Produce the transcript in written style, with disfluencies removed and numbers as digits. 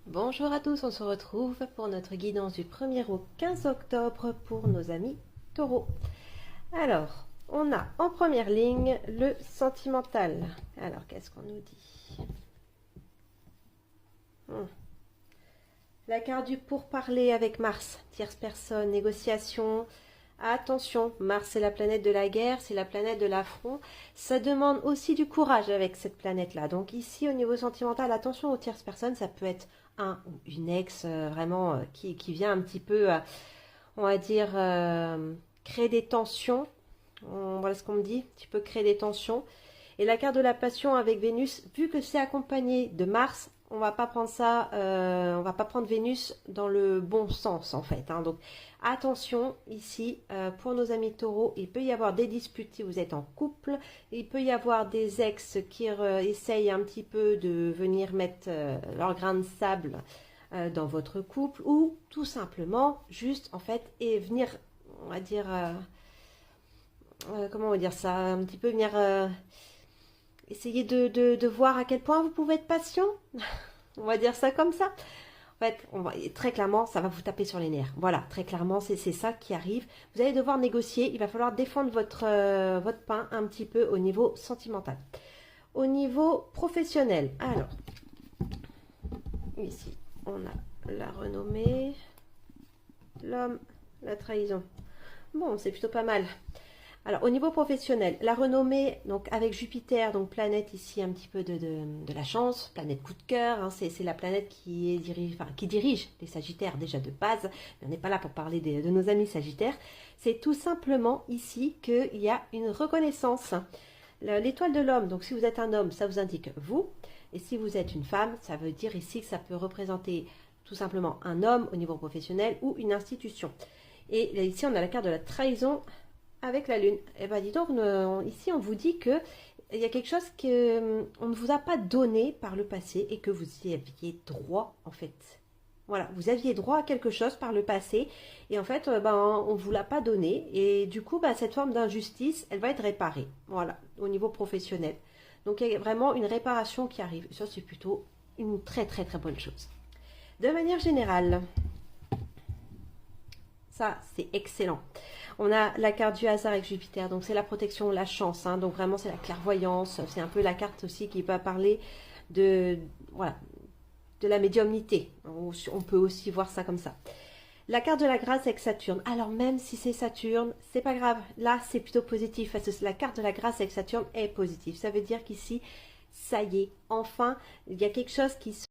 Bonjour à tous, on se retrouve pour notre guidance du 1er au 15 octobre pour nos amis taureaux. Alors, on a en première ligne le sentimental. Alors, qu'est-ce qu'on nous dit? La carte du pourparler avec Mars, tierce personne, négociation. Attention, Mars c'est la planète de la guerre, c'est la planète de l'affront. Ça demande aussi du courage avec cette planète-là. Donc ici, au niveau sentimental, attention aux tierces personnes, ça peut être un ou une ex vraiment qui vient un petit peu, on va dire, créer des tensions. Voilà ce qu'on me dit, tu peux créer des tensions. Et la carte de la passion avec Vénus, vu que c'est accompagné de Mars, on va pas prendre ça, on va pas prendre Vénus dans le bon sens en fait. Hein. Donc attention ici, pour nos amis taureaux, il peut y avoir des disputes si vous êtes en couple, il peut y avoir des ex qui essayent un petit peu de venir mettre leur grain de sable dans votre couple, ou tout simplement juste en fait et venir, on va dire, comment on va dire ça, un petit peu venir essayer de voir à quel point vous pouvez être patient. On va dire ça comme ça. En fait, très clairement, ça va vous taper sur les nerfs. Voilà, très clairement, c'est ça qui arrive. Vous allez devoir négocier. Il va falloir défendre votre pain un petit peu au niveau sentimental. Au niveau professionnel, alors, ici, on a la renommée, l'homme, la trahison. Bon, c'est plutôt pas mal. Alors, au niveau professionnel, la renommée, donc avec Jupiter, donc planète ici un petit peu de la chance, planète coup de cœur, hein, c'est la planète qui dirige les Sagittaires déjà de base, mais on n'est pas là pour parler de nos amis Sagittaires. C'est tout simplement ici qu'il y a une reconnaissance. L'étoile de l'homme, donc si vous êtes un homme, ça vous indique vous, et si vous êtes une femme, ça veut dire ici que ça peut représenter tout simplement un homme au niveau professionnel ou une institution. Et là, ici, on a la carte de la trahison avec la lune. Et bien dis donc, ici on vous dit que il y a quelque chose qu'on ne vous a pas donné par le passé et que vous y aviez droit en fait. Voilà, vous aviez droit à quelque chose par le passé et en fait on ne vous l'a pas donné et du coup cette forme d'injustice elle va être réparée. Voilà, au niveau professionnel. Donc il y a vraiment une réparation qui arrive. Ça c'est plutôt une très très très bonne chose. De manière générale, ça, c'est excellent. On a la carte du hasard avec Jupiter, donc c'est la protection, la chance. Hein, donc vraiment, c'est la clairvoyance. C'est un peu la carte aussi qui va parler de, voilà, de la médiumnité. On peut aussi voir ça comme ça. La carte de la grâce avec Saturne. Alors même si c'est Saturne, c'est pas grave. Là, c'est plutôt positif parce que la carte de la grâce avec Saturne est positive. Ça veut dire qu'ici, ça y est, enfin, il y a quelque chose qui se